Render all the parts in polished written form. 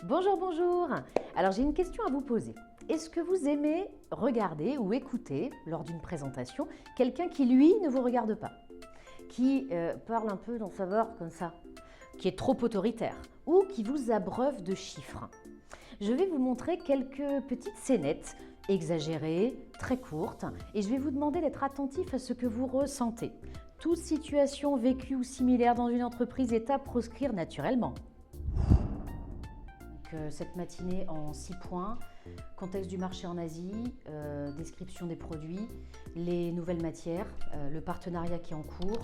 Bonjour, bonjour. Alors j'ai une question à vous poser. Est-ce que vous aimez regarder ou écouter, lors d'une présentation, quelqu'un qui, lui, ne vous regarde pas, qui parle un peu dans sa voix comme ça, qui est trop autoritaire ou qui vous abreuve de chiffres? Je vais vous montrer quelques petites scénettes exagérées, très courtes, et je vais vous demander d'être attentif à ce que vous ressentez. Toute situation vécue ou similaire dans une entreprise est à proscrire naturellement. Cette matinée en 6 points, contexte du marché en Asie, description des produits, les nouvelles matières, le partenariat qui est en cours,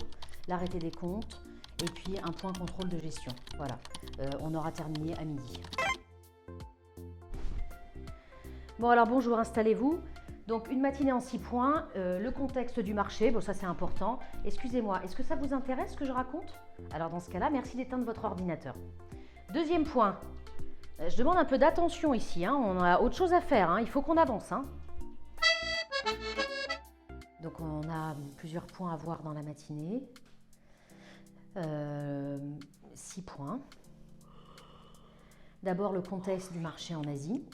l'arrêté des comptes et puis un point contrôle de gestion. Voilà, on aura terminé à midi. Bon alors bonjour, installez-vous. Donc une matinée en 6 points, le contexte du marché, bon ça c'est important. Excusez-moi, est-ce que ça vous intéresse ce que je raconte? Alors dans ce cas-là, merci d'éteindre votre ordinateur. Deuxième point. Je demande un peu d'attention ici, hein. On a autre chose à faire, hein. Il faut qu'on avance. Hein. Donc on a plusieurs points à voir dans la matinée. 6 points. D'abord le contexte du marché en Asie.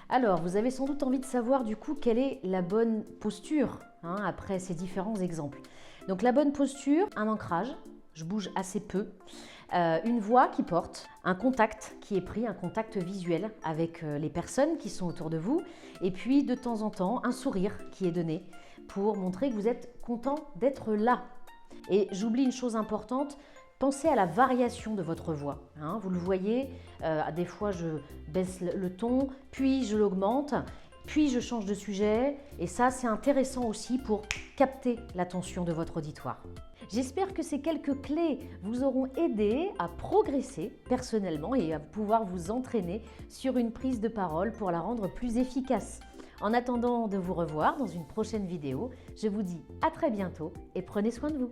Alors, vous avez sans doute envie de savoir du coup quelle est la bonne posture après ces différents exemples. Donc la bonne posture, un ancrage, je bouge assez peu, une voix qui porte, un contact qui est pris, un contact visuel avec les personnes qui sont autour de vous et puis de temps en temps un sourire qui est donné pour montrer que vous êtes content d'être là. Et j'oublie une chose importante, pensez à la variation de votre voix. Vous le voyez, des fois je baisse le ton, puis je l'augmente, puis je change de sujet. Et ça, c'est intéressant aussi pour capter l'attention de votre auditoire. J'espère que ces quelques clés vous auront aidé à progresser personnellement et à pouvoir vous entraîner sur une prise de parole pour la rendre plus efficace. En attendant de vous revoir dans une prochaine vidéo, je vous dis à très bientôt et prenez soin de vous.